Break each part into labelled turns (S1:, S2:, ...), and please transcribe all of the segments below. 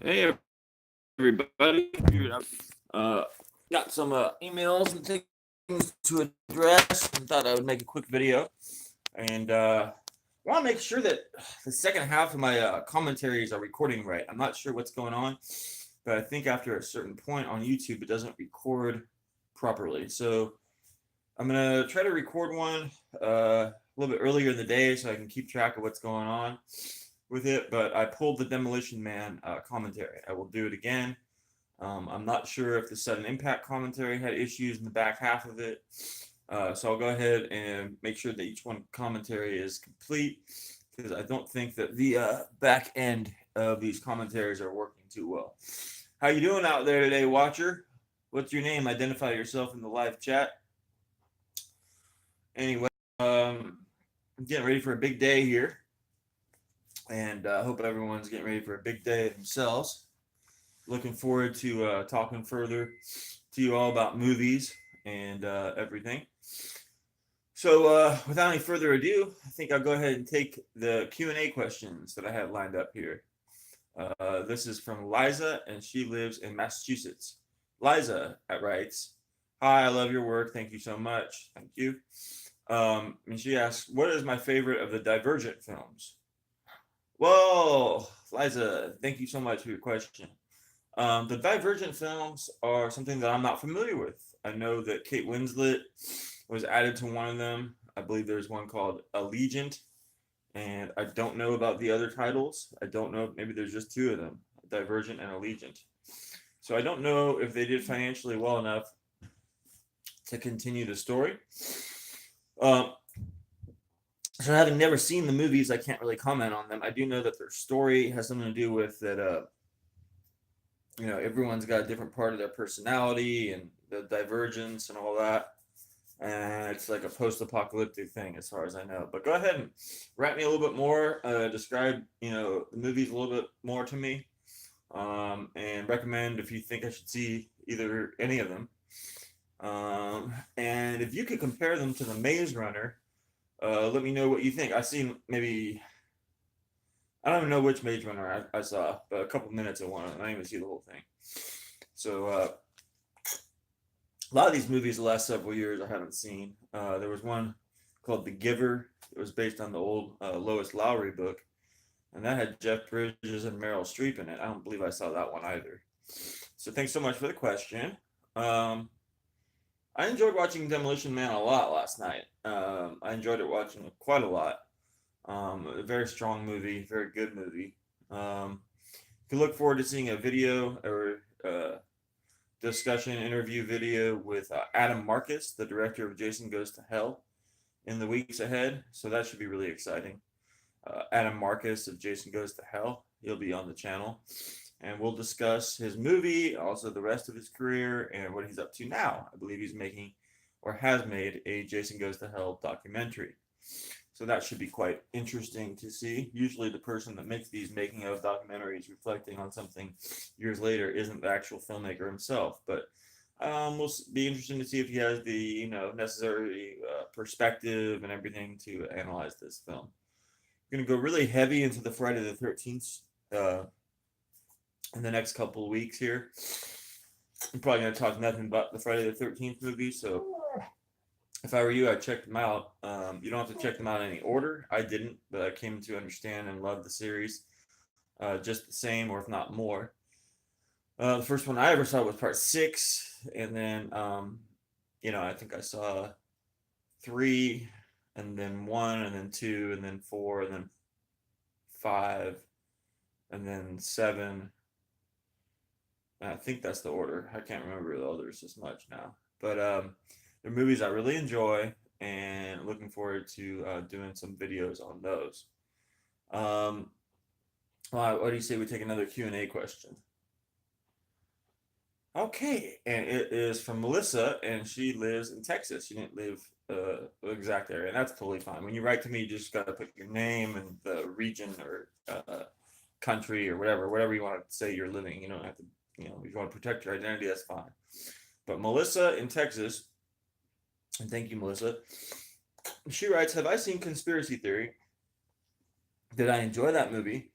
S1: Hey everybody. Uh, got some emails and things to address, and thought I would make a quick video. And want to make sure that the second half of my commentaries are recording right. I'm not sure what's going on, but I think after a certain point on YouTube, it doesn't record properly. So I'm gonna try to record one a little bit earlier in the day so I can keep track of what's going on with it. But I pulled the Demolition Man commentary. I will do it again. I'm not sure if the sudden impact commentary had issues in the back half of it. So I'll go ahead and make sure that each one commentary is complete because I don't think that the back end of these commentaries are working too well. How you doing out there today, watcher? What's your name? Identify yourself in the live chat. Anyway, I'm getting ready for a big day here, and I hope everyone's getting ready for a big day themselves. Looking forward to talking further to you all about movies and everything. So, without any further ado, I think I'll go ahead and take the Q&A questions that I have lined up here. This is from Liza, and she lives in Massachusetts. Liza writes, "Hi, I love your work. Thank you so much. Thank you." And she asks, "What is my favorite of the Divergent films?" Well, Liza, thank you so much for your question. The Divergent films are something that I'm not familiar with. I know that Kate Winslet was added to one of them. I believe there's one called Allegiant, and I don't know about the other titles. I don't know. Maybe there's just two of them, Divergent and Allegiant. So I don't know if they did financially well enough to continue the story. Um, so having never seen the movies, I can't really comment on them. I do know that their story has something to do with that. Everyone's got a different part of their personality and the divergence and all that. And it's like a post-apocalyptic thing, as far as I know. But go ahead and write me a little bit more. Describe, the movies a little bit more to me, and recommend if you think I should see either any of them. And if you could compare them to the Maze Runner, let me know what you think. I've seen maybe I don't even know which Maze Runner I saw, but a couple minutes of one. I didn't even see the whole thing. So a lot of these movies the last several years I haven't seen. There was one called The Giver. It was based on the old Lois Lowry book, and that had Jeff Bridges and Meryl Streep in it. I don't believe I saw that one either. So thanks so much for the question. I enjoyed watching Demolition Man a lot last night. I enjoyed it watching it quite a lot. A very strong movie, very good movie. You can look forward to seeing a video or discussion interview video with Adam Marcus, the director of Jason Goes to Hell, in the weeks ahead. So that should be really exciting. Adam Marcus of Jason Goes to Hell, he'll be on the channel. And we'll discuss his movie, also the rest of his career, and what he's up to now. I believe he's making or has made a Jason Goes to Hell documentary. So that should be quite interesting to see. Usually, the person that makes these making of documentaries reflecting on something years later isn't the actual filmmaker himself. But we'll be interesting to see if he has the necessary perspective and everything to analyze this film. We're gonna go really heavy into the Friday the 13th in the next couple of weeks here. I'm probably gonna talk nothing but the Friday the 13th movie. So if I were you, I'd check them out. You don't have to check them out in any order. I didn't, but I came to understand and love the series just the same, or if not more. The first one I ever saw was part 6, and then I think I saw 3, and then 1, and then 2, and then 4, and then 5, and then 7. And I think that's the order. I can't remember the others as much now, but they're movies I really enjoy, and looking forward to doing some videos on those. What do you say we take another Q&A question? Okay, and it is from Melissa, and she lives in Texas. She didn't live the exact area, and that's totally fine. When you write to me, you just got to put your name and the region or country or whatever you want to say you're living. You don't have to, if you want to protect your identity, that's fine. But Melissa in Texas, and thank you, Melissa. She writes, "Have I seen Conspiracy Theory? Did I enjoy that movie?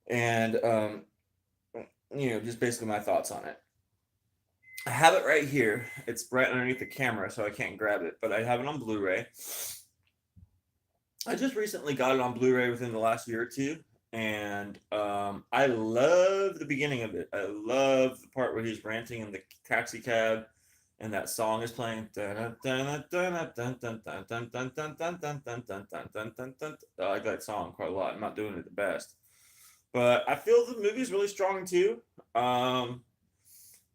S1: And just basically my thoughts on it. I have it right here. It's right underneath the camera, so I can't grab it, but I have it on Blu-ray. I just recently got it on Blu-ray within the last year or two, and I love the beginning of it. I love the part where he's ranting in the taxi cab, and that song is playing. I like that song quite a lot. I'm not doing it the best, but I feel the movie's really strong too. Um,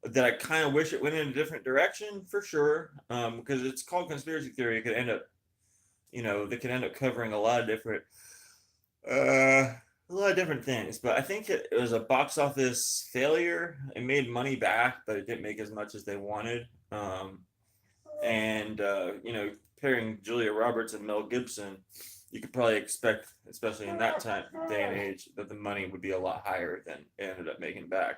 S1: that I kind of wish it went in a different direction for sure, because it's called conspiracy theory. It could end up, they could end up covering a lot of different things. But I think it was a box office failure. It made money back, but it didn't make as much as they wanted. And pairing Julia Roberts and Mel Gibson, you could probably expect, especially in that day and age, that the money would be a lot higher than it ended up making back.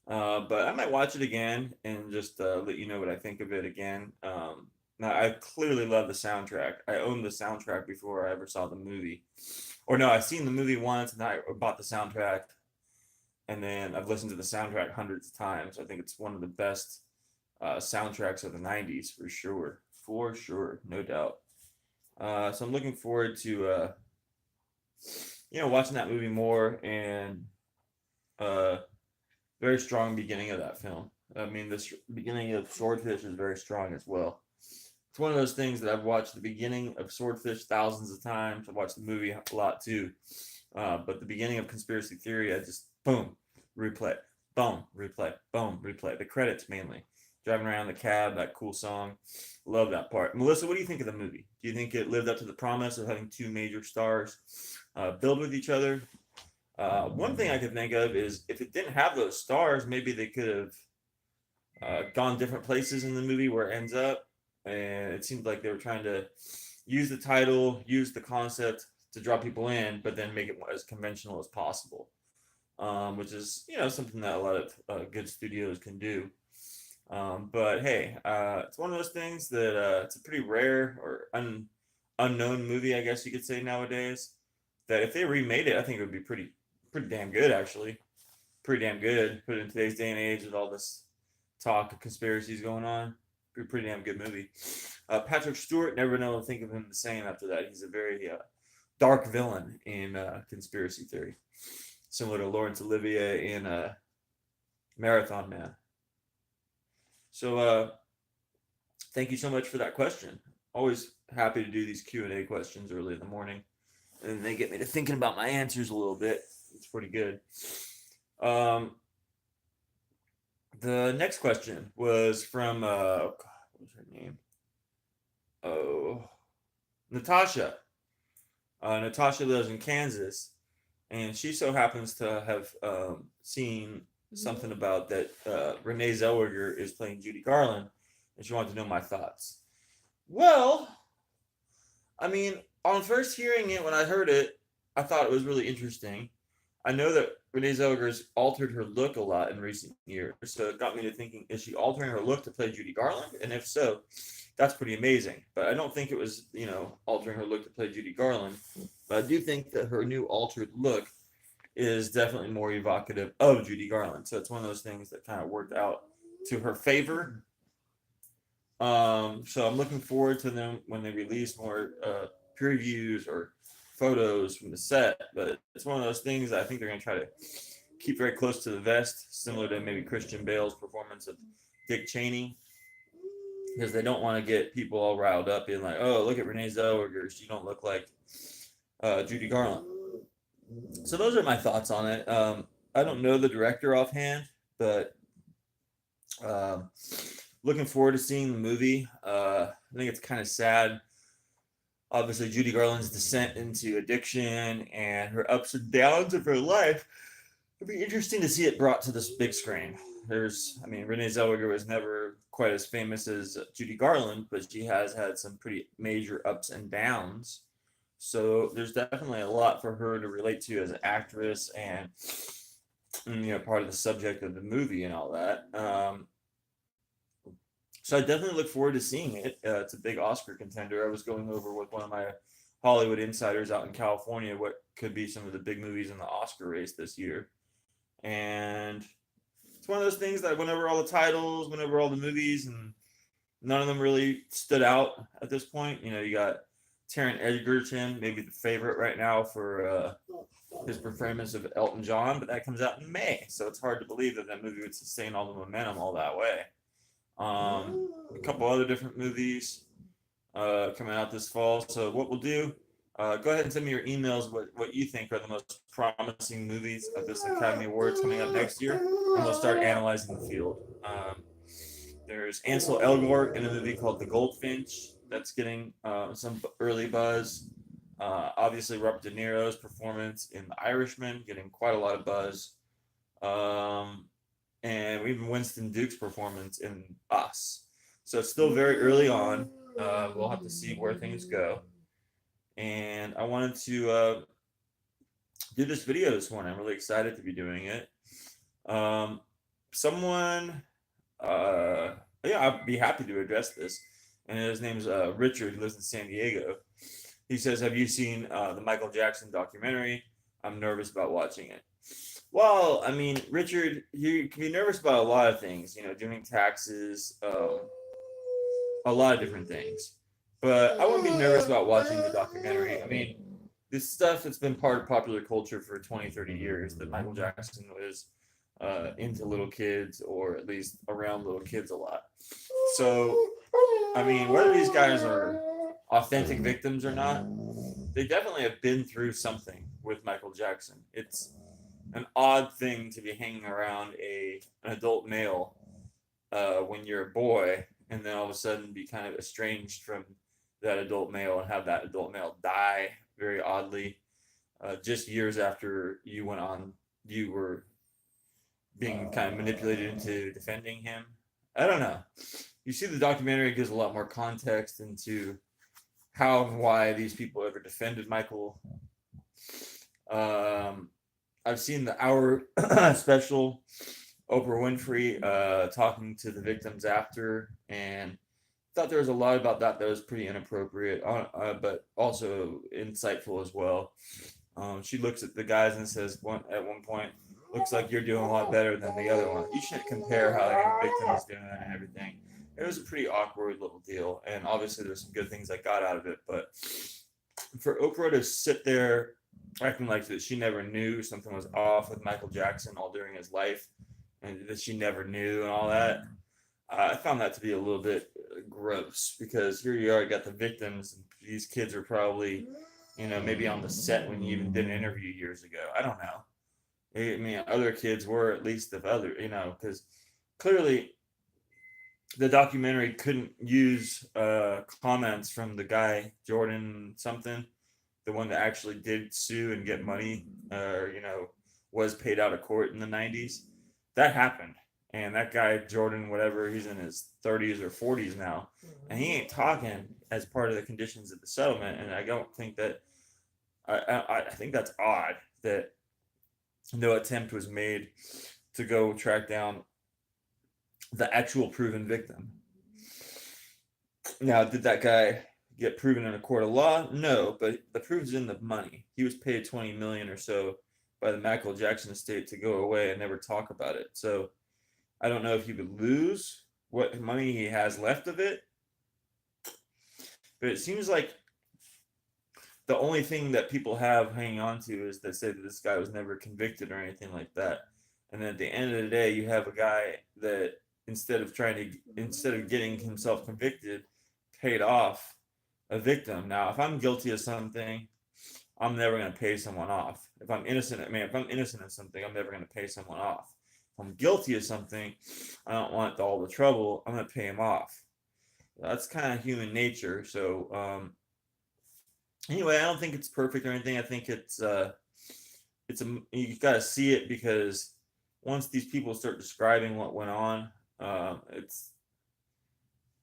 S1: But I might watch it again and just let you know what I think of it again. Now, I clearly love the soundtrack. I owned the soundtrack before I ever saw the movie. Or no, I've seen the movie once and I bought the soundtrack, and then I've listened to the soundtrack hundreds of times. I think it's one of the best soundtracks of the 90s for sure. For sure, no doubt. So I'm looking forward to watching that movie more, and uh, very strong beginning of that film. I mean, this beginning of Swordfish is very strong as well. It's one of those things that I've watched the beginning of Swordfish thousands of times. I've watched the movie a lot too. But the beginning of Conspiracy Theory, I just, boom, replay, boom, replay, boom, replay. The credits mainly. Driving around the cab, that cool song. Love that part. Melissa, what do you think of the movie? Do you think it lived up to the promise of having two major stars build with each other? One thing I could think of is if it didn't have those stars, maybe they could have gone different places in the movie where it ends up. And it seemed like they were trying to use the title, use the concept to draw people in, but then make it as conventional as possible, which is something that a lot of good studios can do. But hey, it's one of those things that it's a pretty rare or unknown movie, I guess you could say nowadays. That if they remade it, I think it would be pretty damn good actually. Pretty damn good. Put it in today's day and age with all this talk of conspiracies going on. Pretty damn good movie. Patrick Stewart, never know to think of him the same after that. He's a very dark villain in Conspiracy Theory, similar to Laurence Olivier in Marathon Man. So thank you so much for that question. Always happy to do these Q&A questions early in the morning, and they get me to thinking about my answers a little bit. It's pretty good. The next question was from what was her name? Oh, Natasha. Natasha lives in Kansas, and she so happens to have seen something about that Renee Zellweger is playing Judy Garland, and she wanted to know my thoughts. Well, I mean, on first hearing it, when I heard it, I thought it was really interesting. I know that Renee Zellweger's altered her look a lot in recent years, so it got me to thinking: is she altering her look to play Judy Garland? And if so, that's pretty amazing. But I don't think it was, altering her look to play Judy Garland. But I do think that her new altered look is definitely more evocative of Judy Garland. So it's one of those things that kind of worked out to her favor. So I'm looking forward to them when they release more previews or photos from the set. But it's one of those things that I think they're going to try to keep very close to the vest, similar to maybe Christian Bale's performance of Dick Cheney, because they don't want to get people all riled up being like, oh, look at Renee Zellweger, she don't look like Judy Garland. So those are my thoughts on it. I don't know the director offhand, but looking forward to seeing the movie. I think it's kind of sad. Obviously, Judy Garland's descent into addiction and her ups and downs of her life. It'd be interesting to see it brought to this big screen. Renee Zellweger was never quite as famous as Judy Garland, but she has had some pretty major ups and downs. So there's definitely a lot for her to relate to as an actress and, part of the subject of the movie and all that. So I definitely look forward to seeing it. It's a big Oscar contender. I was going over with one of my Hollywood insiders out in California what could be some of the big movies in the Oscar race this year. And it's one of those things that whenever all the titles, whenever all the movies, and none of them really stood out at this point. You know, you got Taron Egerton, maybe the favorite right now for his performance of Elton John, but that comes out in May, so it's hard to believe that that movie would sustain all the momentum all that way. A couple other different movies coming out this fall. So what we'll do, go ahead and send me your emails what you think are the most promising movies of this Academy Awards coming up next year, and we'll start analyzing the field. There's Ansel Elgort in a movie called The Goldfinch that's getting some early buzz. Obviously, Robert De Niro's performance in The Irishman getting quite a lot of buzz. And even Winston Duke's performance in Us. So it's still very early on. We'll have to see where things go. And I wanted to do this video this morning. I'm really excited to be doing it. Someone, yeah, I'd be happy to address this. And his name's Richard, who lives in San Diego. He says, "Have you seen the Michael Jackson documentary? I'm nervous about watching it." Well, I mean, Richard, you can be nervous about a lot of things, you know, doing taxes, a lot of different things. But I wouldn't be nervous about watching the documentary. I mean, this stuff that's been part of popular culture for 20, 30 years, that Michael Jackson was into little kids, or at least around little kids a lot. So, I mean, whether these guys are authentic victims or not, they definitely have been through something with Michael Jackson. It's an odd thing to be hanging around an adult male when you're a boy, and then all of a sudden be kind of estranged from that adult male and have that adult male die very oddly, just years after you were being kind of manipulated into defending him. I don't know. You see, the documentary gives a lot more context into how and why these people ever defended Michael. I've seen the hour special, Oprah Winfrey talking to the victims after, and thought there was a lot about that was pretty inappropriate, but also insightful as well. She looks at the guys and says at one point, "Looks like you're doing a lot better than the other one. You shouldn't compare how the victim is doing and everything." It was a pretty awkward little deal, and obviously there's some good things I got out of it. But for Oprah to sit there acting like that she never knew something was off with Michael Jackson all during his life, and that she never knew and all that, I found that to be a little bit gross, because here you are, you got the victims, and these kids are probably, you know, maybe on the set when you even did an interview years ago. I don't know. I mean, other kids were, at least of other, you know, because clearly the documentary couldn't use comments from the guy Jordan something, the one that actually did sue and get money, or you know, was paid out of court in the 90s. That happened, and that guy Jordan, whatever, he's in his 30s or 40s now, and he ain't talking as part of the conditions of the settlement. And I don't think that I think that's odd that no attempt was made to go track down the actual proven victim. Now, did that guy get proven in a court of law? No, but the proof is in the money. He was paid 20 million or so by the Michael Jackson estate to go away and never talk about it. So I don't know if he would lose what money he has left of it, but it seems like the only thing that people have hanging on to is they say that this guy was never convicted or anything like that. And then at the end of the day, you have a guy that instead of getting himself convicted, paid off a victim. Now, if I'm guilty of something, I'm never going to pay someone off. If I'm innocent of something, I'm never going to pay someone off. If I'm guilty of something, I don't want all the trouble, I'm going to pay him off. That's kind of human nature. So, anyway, I don't think it's perfect or anything. I think you got to see it, because once these people start describing what went on, it's,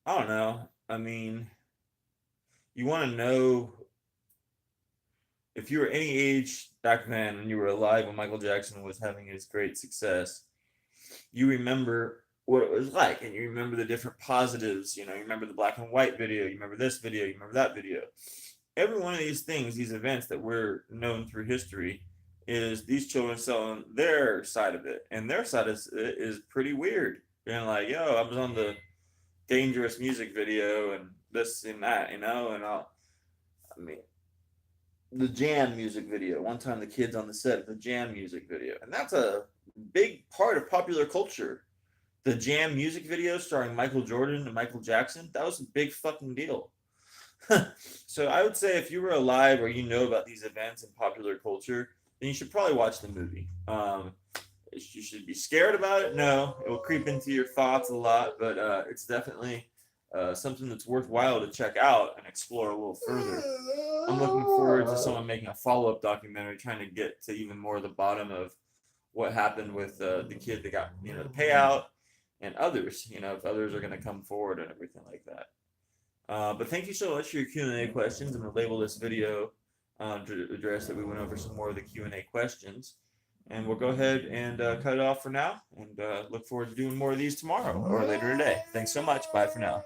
S1: I don't know. I mean, you want to know, if you were any age back then and you were alive when Michael Jackson was having his great success, you remember what it was like, and you remember the different positives. You know, you remember the black and white video, you remember this video, you remember that video. Every one of these things, these events that we're known through history, is these children selling their side of it, and their side is pretty weird. Being like, yo, I was on the Dangerous music video and this and that, and I mean, the Jam music video. One time, the kids on the set of the Jam music video, and that's a big part of popular culture. The Jam music video starring Michael Jordan and Michael Jackson, that was a big fucking deal. So I would say if you were alive or you know about these events in popular culture, then you should probably watch the movie. You should be scared about it. No, it will creep into your thoughts a lot, but it's definitely something that's worthwhile to check out and explore a little further. I'm looking forward to someone making a follow-up documentary trying to get to even more of the bottom of what happened with the kid that got the payout and others. If others are going to come forward and everything like that. But thank you so much for your Q&A questions. I'm going to label this video to address that we went over some more of the Q&A questions. And we'll go ahead and cut it off for now and look forward to doing more of these tomorrow or later today. Thanks so much. Bye for now.